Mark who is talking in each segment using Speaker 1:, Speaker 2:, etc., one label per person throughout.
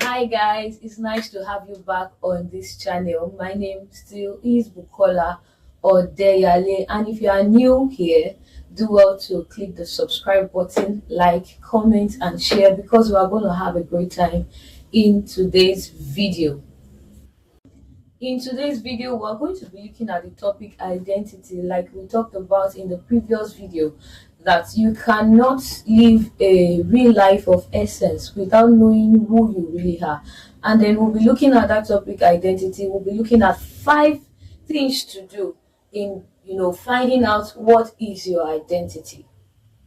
Speaker 1: Hi guys, it's nice to have you back on this channel. My name still is Bukola or Deyale, and if you are new here, do well to click the subscribe button, like, comment and share because we are going to have a great time in today's video. In today's video, we're going to be looking at the topic identity, like we talked about in the previous video, that you cannot live a real life of essence without knowing who you really are. And then we'll be looking at that topic identity. We'll be looking at 5 things to do in finding out what is your identity.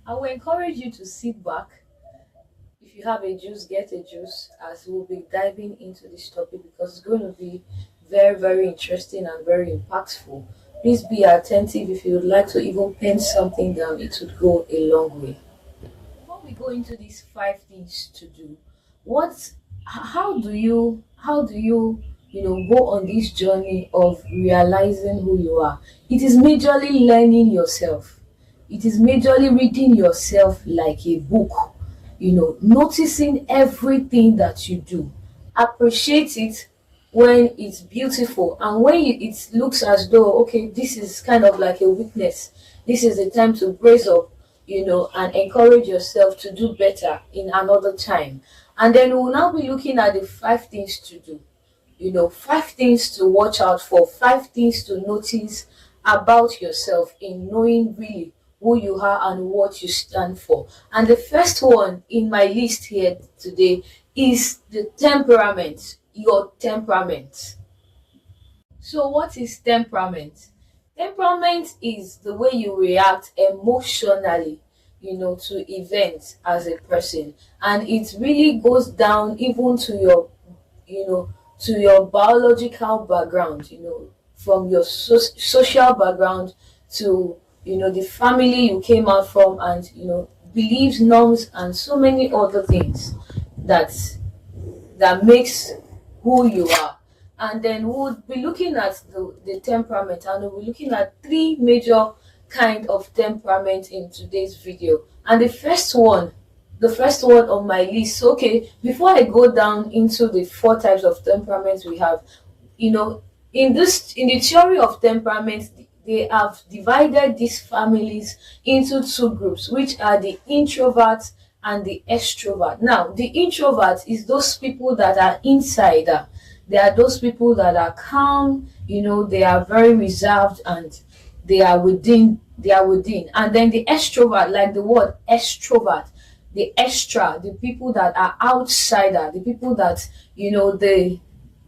Speaker 1: I will encourage you to sit back. If you have a juice, get a juice, as we'll be diving into this topic because it's going to be very, very interesting and very impactful. Please be attentive. If you would like to even pen something down, it would go a long way. Before we go into these 5 things to do, how do you go on this journey of realizing who you are? It is majorly learning yourself. It is majorly reading yourself like a book, noticing everything that you do. Appreciate it when it's beautiful, and when it looks as though, okay, this is kind of like a weakness. This is the time to brace up, and encourage yourself to do better in another time. And then we'll now be looking at the 5 things to do, 5 things to watch out for, 5 things to notice about yourself in knowing really who you are and what you stand for. And the first one in my list here today is the temperament, your temperament. So, what is temperament? Temperament is the way you react emotionally, to events as a person, and it really goes down even to your biological background, from your social background to the family you came out from, and beliefs, norms, and so many other things that makes who you are. And then we'll be looking at the temperament, and we'll be looking at 3 major kind of temperament in today's video. And the first one on my list. Okay, before I go down into the 4 types of temperaments we have, in the theory of temperament, they have divided these families into 2 groups, which are the introvert and the extrovert. Now, the introvert is those people that are insider. They are those people that are calm, they are very reserved, and they are within. And then the extrovert, like the word extrovert, the extra, the people that are outsider, the people that they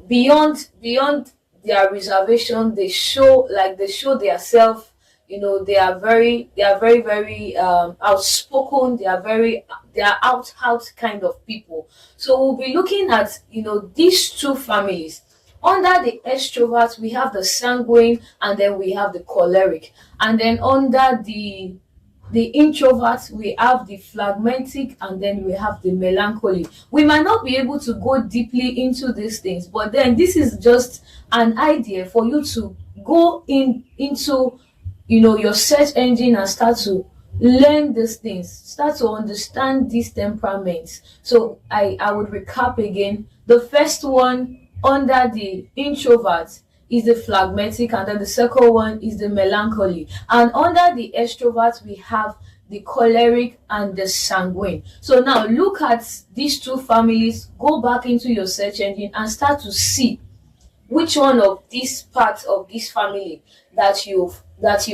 Speaker 1: beyond their reservation, they show their self. They are very very outspoken. They are out kind of people. So we'll be looking at these 2 families. Under the extrovert, we have the sanguine, and then we have the choleric. And then under the introvert, we have the phlegmatic, and then we have the melancholy. We might not be able to go deeply into these things, but then this is just an idea for you to go into your search engine and start to learn these things, start to understand these temperaments. So I would recap again. The first one under the introvert is the phlegmatic, and then the second one is the melancholy. And under the extrovert, we have the choleric and the sanguine. So now look at these 2 families, go back into your search engine and start to see which one of these parts of this family that you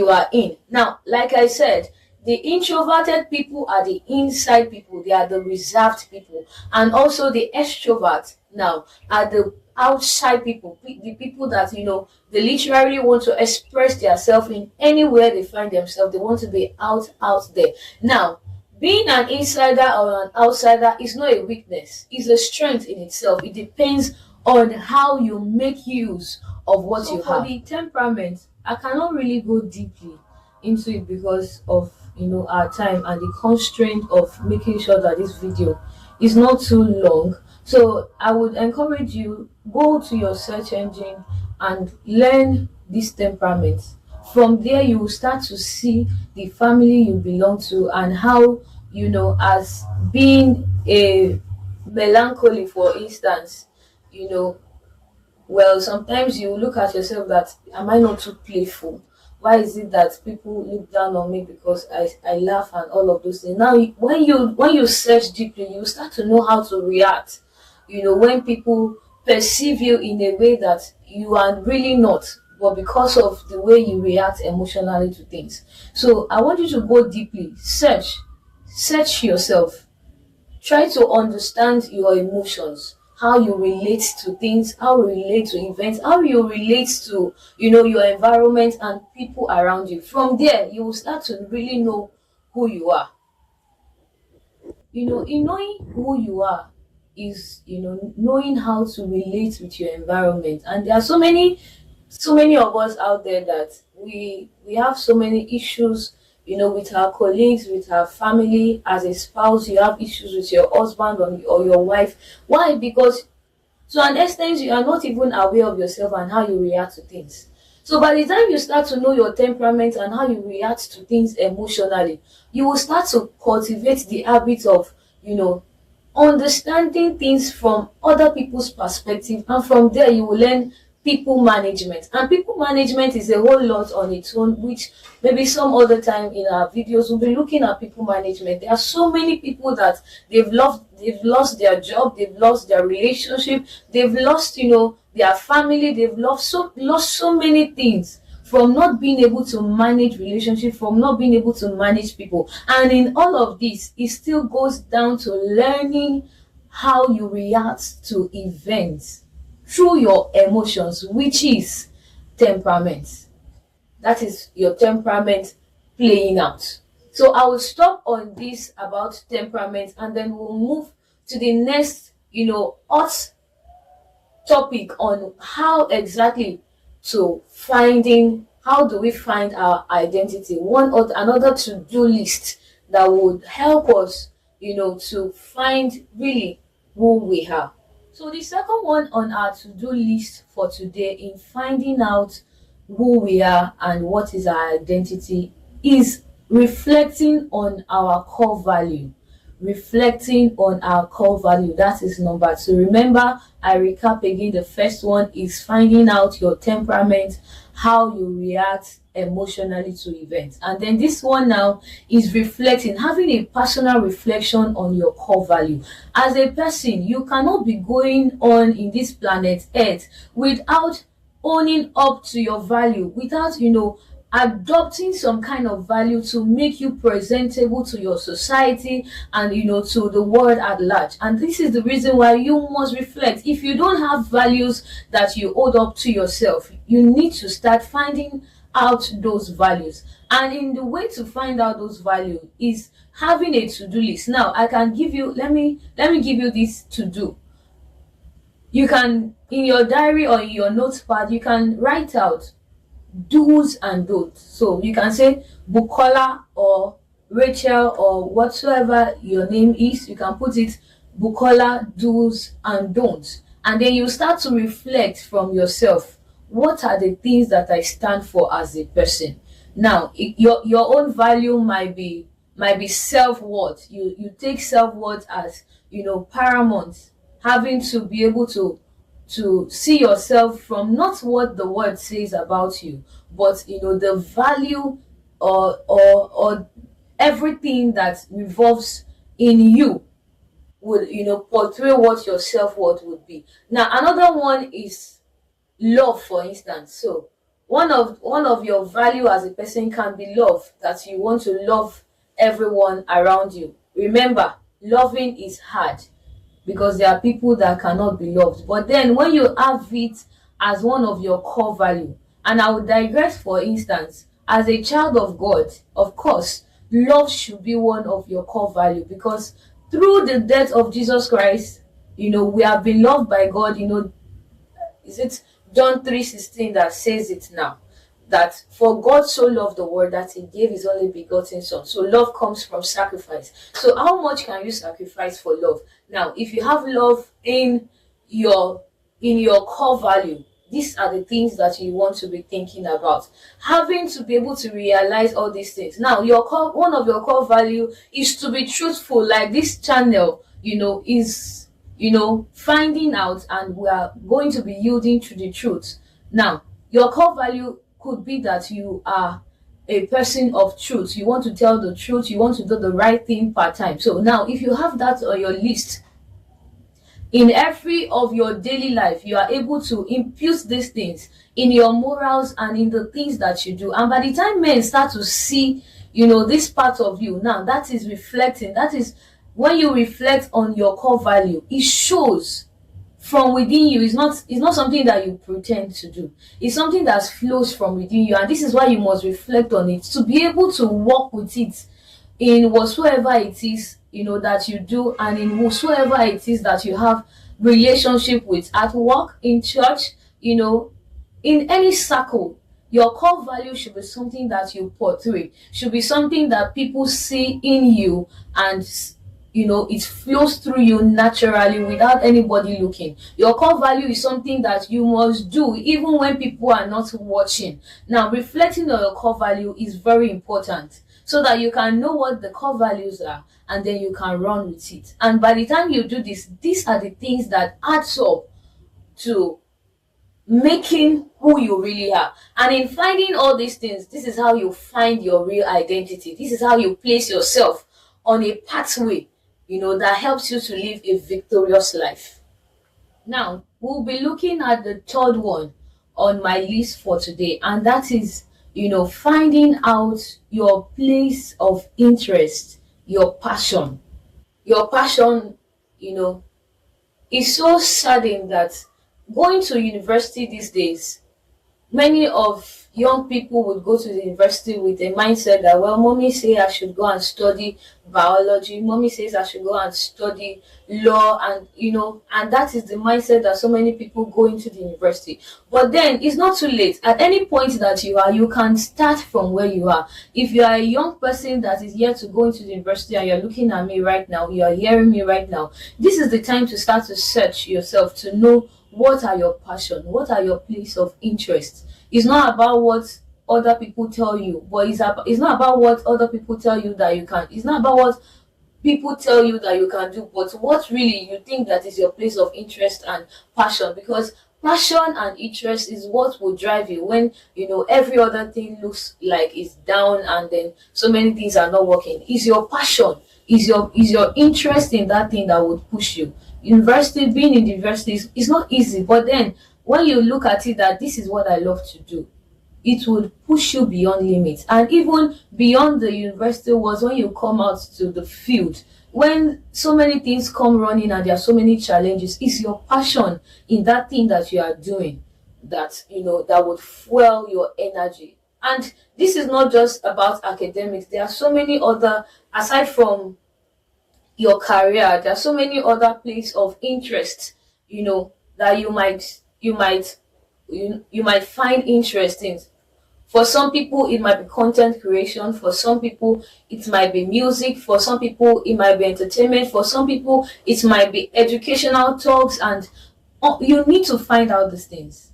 Speaker 1: are in. Now, like I said, the introverted people are the inside people, they are the reserved people, and also the extrovert now are the outside people, the people that they literally want to express themselves in anywhere they find themselves. They want to be out there. Now, being an insider or an outsider is not a weakness, it's a strength in itself. It depends on how you make use of what you have. For the temperament, I cannot really go deeply into it because of our time and the constraint of making sure that this video is not too long. So I would encourage you, go to your search engine and learn these temperaments. From there, you will start to see the family you belong to, and how as being a melancholy, for instance, you know, well, sometimes you look at yourself that, am I not too playful? Why is it that people look down on me because I laugh and all of those things? Now, when you search deeply, you start to know how to react. When people perceive you in a way that you are really not, but because of the way you react emotionally to things. So I want you to go deeply, search yourself, try to understand your emotions, how you relate to things, how you relate to events, how you relate to your environment and people around you. From there, you will start to really know who you are. In knowing who you are is knowing how to relate with your environment. And there are so many of us out there that we have so many issues, with our colleagues, with our family. As a spouse, you have issues with your husband or your wife. Why? Because to an extent, you are not even aware of yourself and how you react to things. So by the time you start to know your temperament and how you react to things emotionally, you will start to cultivate the habit of, understanding things from other people's perspective, and from there you will learn people management. And people management is a whole lot on its own, which maybe some other time in our videos we'll be looking at people management. There are so many people that they've lost their job, they've lost their relationship, they've lost their family, they've lost so many things from not being able to manage relationship, from not being able to manage people. And in all of this, it still goes down to learning how you react to events through your emotions, which is temperament. That is your temperament playing out. So I will stop on this about temperament, and then we'll move to the next hot topic on how exactly to finding how do we find our identity, one or another to-do list that would help us to find really who we are. So the second one on our to-do list for today in finding out who we are and what is our identity is reflecting on our core value. Reflecting on our core value, that is number two. Remember, I recap again. The first one is finding out your temperament, how you react emotionally to events. And then this one now is reflecting, having a personal reflection on your core value. As a person, you cannot be going on in this planet Earth without owning up to your value, without adopting some kind of value to make you presentable to your society and to the world at large. And this is the reason why you must reflect. If you don't have values that you hold up to yourself, you need to start finding out those values. And in the way to find out those values is having a to-do list. Now I can give you, let me give you this to do. You can, in your diary or in your notepad, you can write out do's and don'ts. So you can say Bukola or Rachel or whatsoever your name is, you can put it Bukola do's and don'ts. And then you start to reflect from yourself, what are the things that I stand for as a person. Now your own value might be self-worth. You take self-worth as paramount, having to be able to see yourself from not what the word says about you, but the value or everything that revolves in you would portray what your self-worth would be. Now another one is love, for instance. So one of your value as a person can be love, that you want to love everyone around you. Remember, loving is hard because there are people that cannot be loved. But then when you have it as one of your core value, and I would digress, for instance, as a child of God, of course, love should be one of your core value, because through the death of Jesus Christ, we have been loved by God. Is it John 3:16 that says it now? That for God so loved the world that he gave his only begotten son. So love comes from sacrifice. So how much can you sacrifice for love? Now, if you have love in your core value, these are the things that you want to be thinking about. Having to be able to realize all these things. Now, one of your core value is to be truthful. Like this channel, is finding out, and we are going to be yielding to the truth. Now, your core value could be that you are a person of truth. You want to tell the truth, you want to do the right thing part time. So now, if you have that on your list, in every of your daily life, you are able to impute these things in your morals and in the things that you do. And by the time men start to see, this part of you, now that is reflecting. That is when you reflect on your core value, it shows from within you. It's not something that you pretend to do. It's something that flows from within you. And this is why you must reflect on it to be able to work with it in whatsoever it is that you do, and in whatsoever it is that you have relationship with, at work, in church, in any circle. Your core value should be something that you portray, should be something that people see in you, and it flows through you naturally without anybody looking. Your core value is something that you must do even when people are not watching. Now, reflecting on your core value is very important, so that you can know what the core values are, and then you can run with it. And by the time you do this, these are the things that adds up to making who you really are. And in finding all these things, this is how you find your real identity. This is how you place yourself on a pathway that helps you to live a victorious life. Now, we'll be looking at the third one on my list for today, and that is finding out your place of interest, your passion. Your passion, is so sudden that going to university these days, many of young people would go to the university with a mindset that, well, mommy say I should go and study biology, mommy says I should go and study law, and and that is the mindset that so many people go into the university. But then it's not too late. At any point that you are, you can start from where you are. If you are a young person that is yet to go into the university, and you're looking at me right now, you are hearing me right now, this is the time to start to search yourself, to know what are your passion, what are your place of interest. It's not about what other people tell you, but it's not about what other people tell you that you can. It's not about what people tell you that you can do, but what really you think that is your place of interest and passion. Because passion and interest is what will drive you when every other thing looks like it's down, and then so many things are not working. Is your passion, is your interest in that thing that would push you. Being in the university is not easy, but then when you look at it that this is what I love to do, it would push you beyond limits. And even beyond the university was when you come out to the field, when so many things come running and there are so many challenges. It's your passion in that thing that you are doing that that would fuel your energy. And this is not just about academics. There are so many other, aside from your career, there are so many other places of interest that you might find interesting. For some people it might be content creation, for some people it might be music, for some people it might be entertainment, for some people it might be educational talks. And you need to find out these things.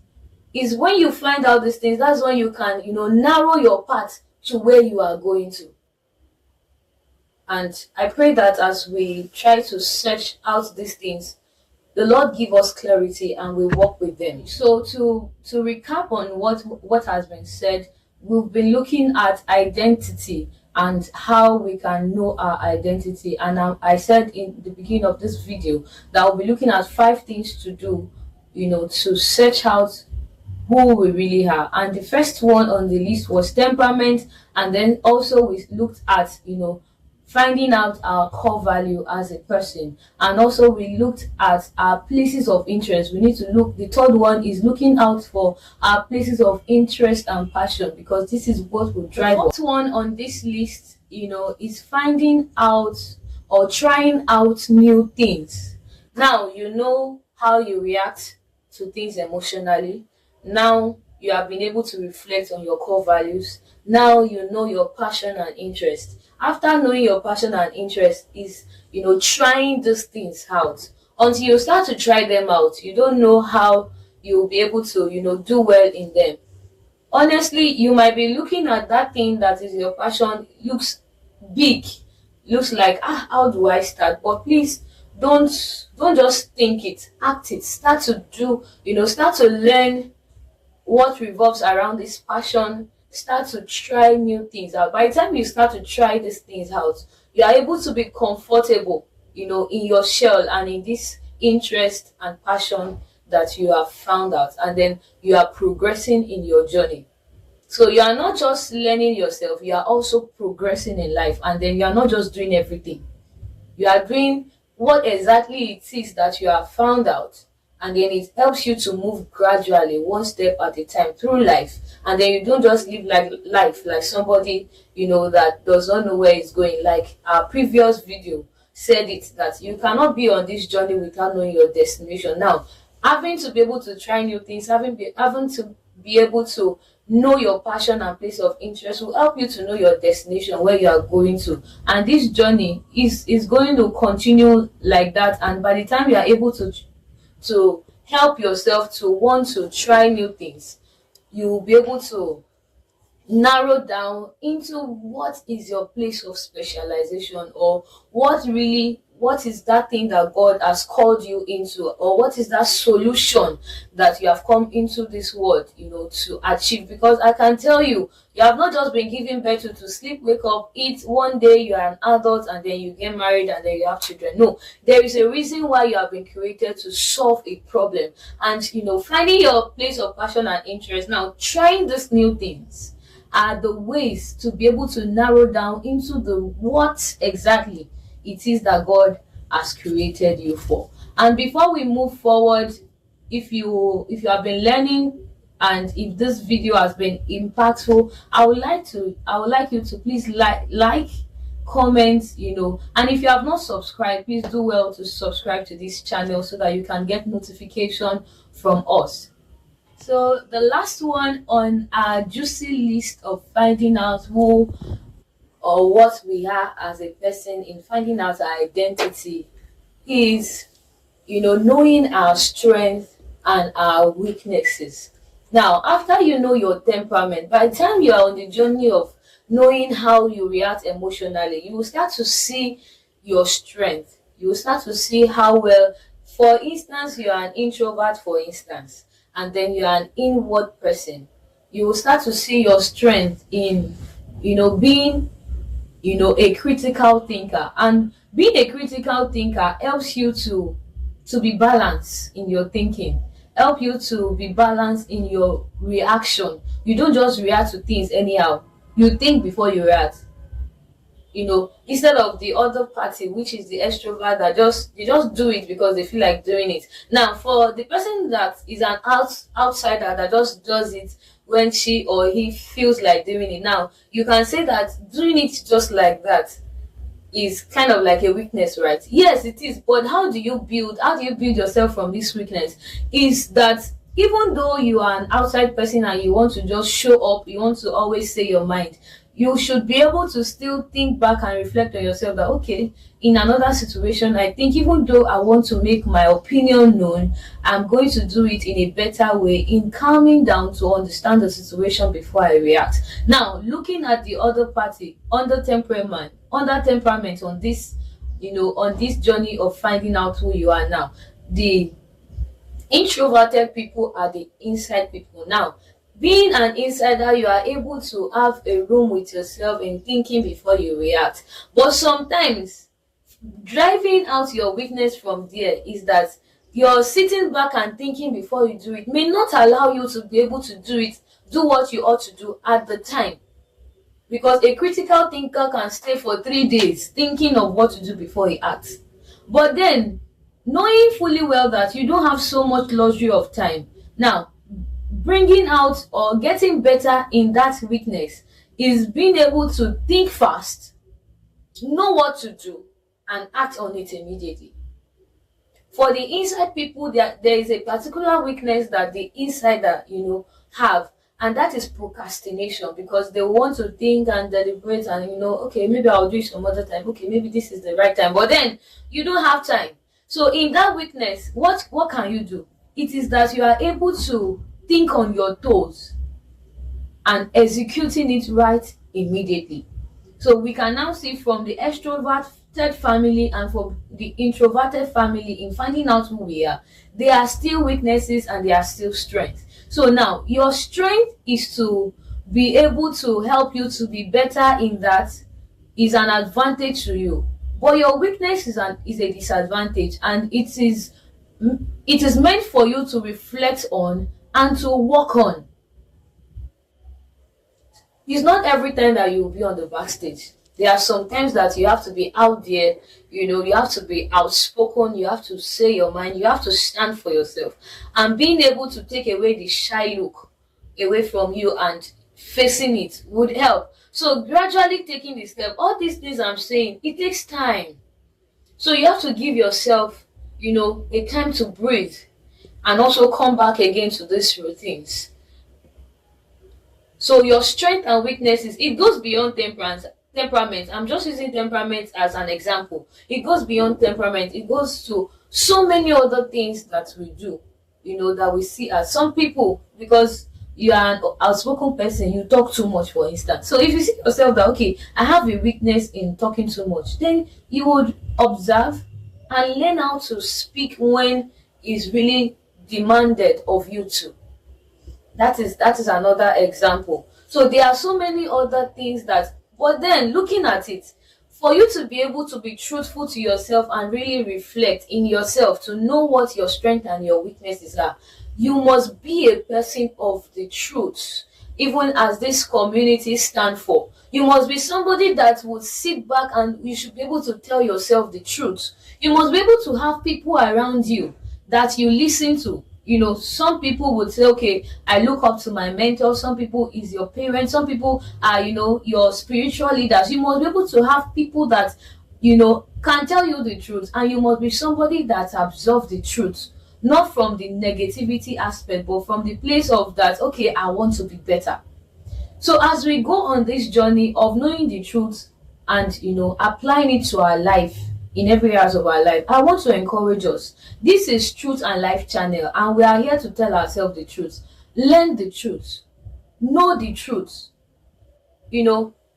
Speaker 1: It's when you find out these things, that's when you can narrow your path to where you are going to. And I pray that as we try to search out these things, the Lord give us clarity and we walk with them. So to recap on what has been said, we've been looking at identity and how we can know our identity. And I said in the beginning of this video that we'll be looking at 5 things to do, to search out who we really are. And the first one on the list was temperament, and then also we looked at finding out our core value as a person. And also we looked at our places of interest. We need to look, the third one is looking out for our places of interest and passion, because this is what will drive us. The fourth one on this list is finding out or trying out new things. Now you know how you react to things emotionally. Now you have been able to reflect on your core values. Now you know your passion and interest. After knowing your passion and interest is trying these things out. Until you start to try them out, you don't know how you'll be able to do well in them. Honestly, you might be looking at that thing that is your passion, looks big, looks like how do I start? But please don't just think it, act it. Start to do, start to learn what revolves around this passion. Start to try new things out. By the time you start to try these things out, you are able to be comfortable, in your shell and in this interest and passion that you have found out, and then you are progressing in your journey. So you are not just learning yourself, you are also progressing in life, and then you are not just doing everything. You are doing what exactly it is that you have found out, and then it helps you to move gradually, one step at a time through life. And then you don't just live like life like somebody, that does not know where it's going. Like our previous video said it, that you cannot be on this journey without knowing your destination. Now, having to be able to try new things, having to be able to know your passion and place of interest will help you to know your destination, where you are going to. And this journey is going to continue like that, and by the time you are able to help yourself to want to try new things, you will be able to narrow down into what is your place of specialization, or what is that thing that God has called you into, or what is that solution that you have come into this world, to achieve. Because I can tell you, you have not just been given birth to sleep, wake up, eat, one day you are an adult and then you get married and then you have children. No, there is a reason why you have been created, to solve a problem. And finding your place of passion and interest, now trying these new things, are the ways to be able to narrow down into the what exactly it is that God has created you for. And before we move forward, if you have been learning, and if this video has been impactful, I would like you to please like, comment, and if you have not subscribed, please do well to subscribe to this channel so that you can get notification from us. So the last one on our juicy list of finding out who or what we are as a person, in finding out our identity, is knowing our strength and our weaknesses. Now, after you know your temperament, by the time you are on the journey of knowing how you react emotionally, you will start to see your strength. You will start to see how well, for instance, you are an introvert, for instance, and then you are an inward person. You will start to see your strength in being a critical thinker. And being a critical thinker helps you to be balanced in your thinking, help you to be balanced in your reaction. You don't just react to things anyhow. You think before you react. Instead of the other party, which is the extrovert, that they just do it because they feel like doing it. Now, for the person that is an outsider that just does it when she or he feels like doing it, now you can say that doing it just like that is kind of like a weakness, right? Yes, it is. But how do you build yourself from this weakness? Is that even though you are an outside person and you want to just show up, you want to always say your mind, you should be able to still think back and reflect on yourself, that okay, in another situation, I think even though I want to make my opinion known, I'm going to do it in a better way, in calming down to understand the situation before I react. Now, looking at the other party, under temperament on this, on this journey of finding out who you are. Now, the introverted people are the inside people. Now, being an insider, you are able to have a room with yourself in thinking before you react. But sometimes, driving out your weakness from there is that you're sitting back and thinking before you do it may not allow you to be able to do what you ought to do at the time. Because a critical thinker can stay for 3 days thinking of what to do before he acts. But then, knowing fully well that you don't have so much luxury of time, now, bringing out or getting better in that weakness is being able to think fast, know what to do, and act on it immediately. For the inside people, there is a particular weakness that the insider, have, and that is procrastination, because they want to think and deliberate and, okay, maybe I'll do it some other time. Okay, maybe this is the right time. But then you don't have time. So in that weakness, what can you do? It is that you are able to think on your toes and executing it right immediately. So we can now see from the extrovert extroverted family and for the introverted family in finding out who we are, there are still weaknesses and there are still strengths. So now your strength is to be able to help you to be better in that, is an advantage to you, but your weakness is a disadvantage, and it is meant for you to reflect on and to work on. It's not every time that you will be on the backstage. There are some times that you have to be out there, you have to be outspoken, you have to say your mind, you have to stand for yourself. And being able to take away the shy look away from you and facing it would help. So gradually taking the step, all these things I'm saying, it takes time. So you have to give yourself, a time to breathe and also come back again to these routines. So your strength and weaknesses, it goes beyond temperament. I'm just using temperament as an example. It goes beyond temperament. It goes to so many other things that we do, that we see as some people, because you are an outspoken person, you talk too much, for instance. So if you see yourself that, okay, I have a weakness in talking too much, then you would observe and learn how to speak when it's really demanded of you to. That is another example. So there are so many other things but then looking at it, for you to be able to be truthful to yourself and really reflect in yourself to know what your strengths and your weaknesses are, you must be a person of the truth, even as this community stand for. You must be somebody that would sit back and you should be able to tell yourself the truth. You must be able to have people around you that you listen to. Some people would say, okay, I look up to my mentor. Some people is your parents. Some people are, your spiritual leaders. You must be able to have people that, can tell you the truth. And you must be somebody that absorbs the truth, not from the negativity aspect, but from the place of that, okay, I want to be better. So as we go on this journey of knowing the truth and, applying it to our life, in every area of our life, I want to encourage us. This is Truth and Life channel, and we are here to tell ourselves the truth. Learn the truth. Know the truth.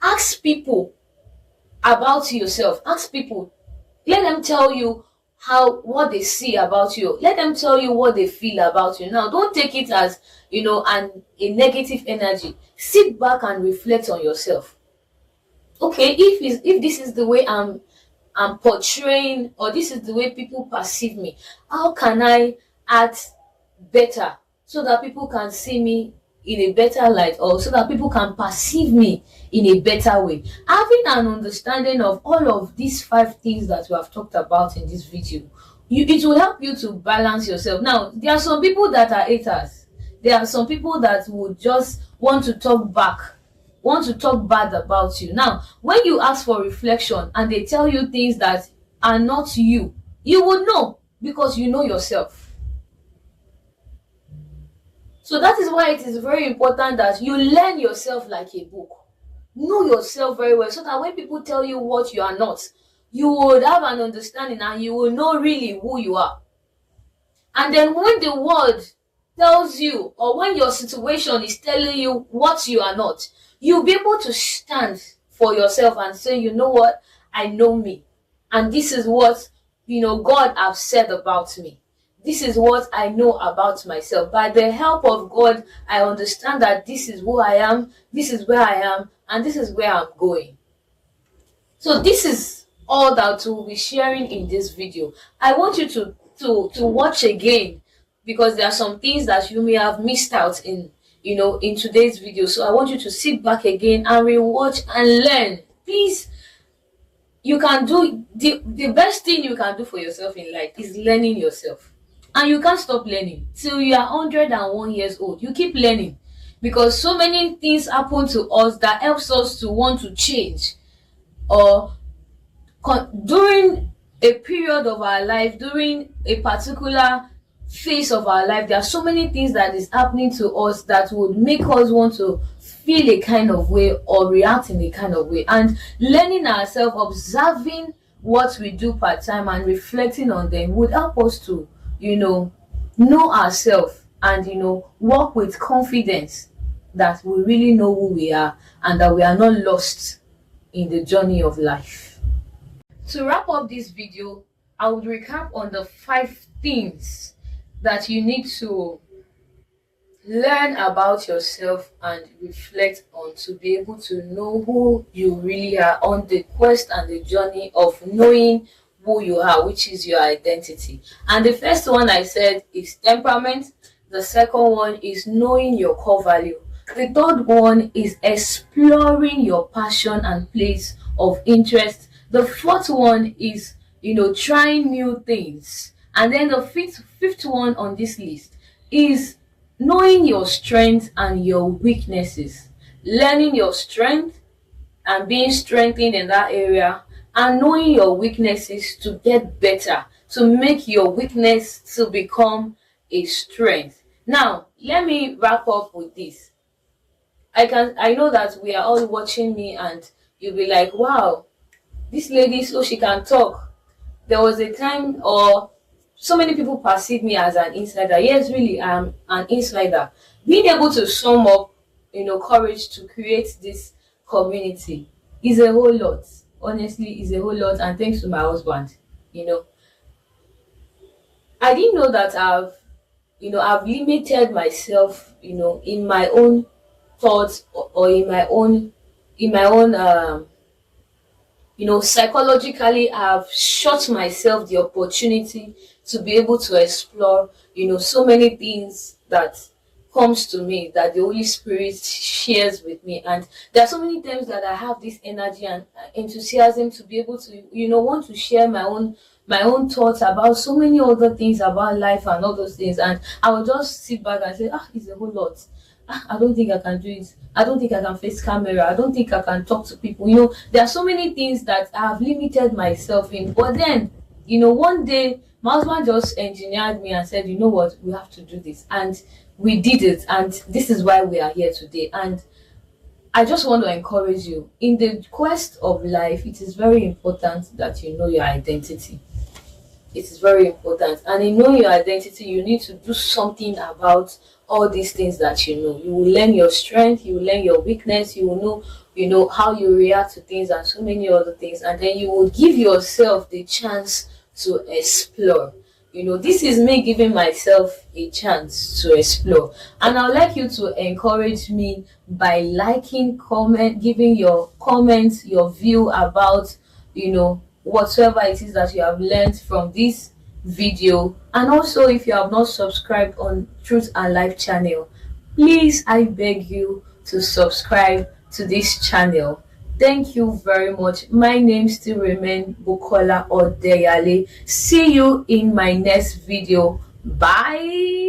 Speaker 1: Ask people about yourself. Ask people. Let them tell you what they see about you. Let them tell you what they feel about you. Now, don't take it as, a negative energy. Sit back and reflect on yourself. Okay, if this is the way I'm portraying, or this is the way people perceive me, how can I act better so that people can see me in a better light, or so that people can perceive me in a better way? Having an understanding of all of these 5 things that we have talked about in this video, it will help you to balance yourself. Now, there are some people that are haters. There are some people that would just want to talk bad about you. Now, when you ask for reflection and they tell you things that are not you, you will know, because you know yourself. So that is why it is very important that you learn yourself like a book. Know yourself very well, so that when people tell you what you are not, you would have an understanding and you will know really who you are. And then when the world tells you, or when your situation is telling you what you are not, you'll be able to stand for yourself and say, you know what, I know me. And this is what, God has said about me. This is what I know about myself. By the help of God, I understand that this is who I am, this is where I am, and this is where I'm going. So this is all that we'll be sharing in this video. I want you to watch again, because there are some things that you may have missed out in today's video. So I want you to sit back again and rewatch and learn. Please, you can do the best thing you can do for yourself in life is learning yourself. And you can't stop learning till you are 101 years old. You keep learning, because so many things happen to us that helps us to want to change, or during a period of our life, during a particular phase of our life, there are so many things that is happening to us that would make us want to feel a kind of way or react in a kind of way. And learning ourselves, observing what we do part time and reflecting on them would help us to know ourselves and walk with confidence that we really know who we are and that we are not lost in the journey of life. To wrap up this video, I would recap on the 5 things that you need to learn about yourself and reflect on to be able to know who you really are on the quest and the journey of knowing who you are, which is your identity. And the first one I said is temperament. The second one is knowing your core value. The third one is exploring your passion and place of interest. The fourth one is, trying new things. And then the fifth one on this list is knowing your strengths and your weaknesses, learning your strength and being strengthened in that area, and knowing your weaknesses to get better, to make your weakness to become a strength. Now, let me wrap up with this. I know that we are all watching me and you'll be like, wow, this lady, so she can talk. There was a time, or so many people perceive me as an insider. Yes, really, I'm an insider. Being able to sum up, courage to create this community is a whole lot. Honestly, is a whole lot. And thanks to my husband, you know, I didn't know that I've limited myself, in my own thoughts, or in my own psychologically, I've shot myself the opportunity to be able to explore, so many things that comes to me that the Holy Spirit shares with me. And there are so many times that I have this energy and enthusiasm to be able to, want to share my own thoughts about so many other things about life and all those things. And I will just sit back and say, it's a whole lot. I don't think I can do it. I don't think I can face camera. I don't think I can talk to people. There are so many things that I have limited myself in. But then, one day my husband just engineered me and said, you know what, we have to do this. And we did it. And this is why we are here today. And I just want to encourage you. In the quest of life, it is very important that you know your identity. It is very important. And in knowing your identity, you need to do something about all these things that you know. You will learn your strength, you will learn your weakness, you will know, how you react to things and so many other things. And then you will give yourself the chance to explore. This is me giving myself a chance to explore. And I'd like you to encourage me by liking, giving your comments, your view about, whatsoever it is that you have learned from this video. And also, if you have not subscribed on Truth and Life channel, please, I beg you to subscribe to this channel. Thank you very much. My name still remains Bukola Odeyale. See you in my next video. Bye.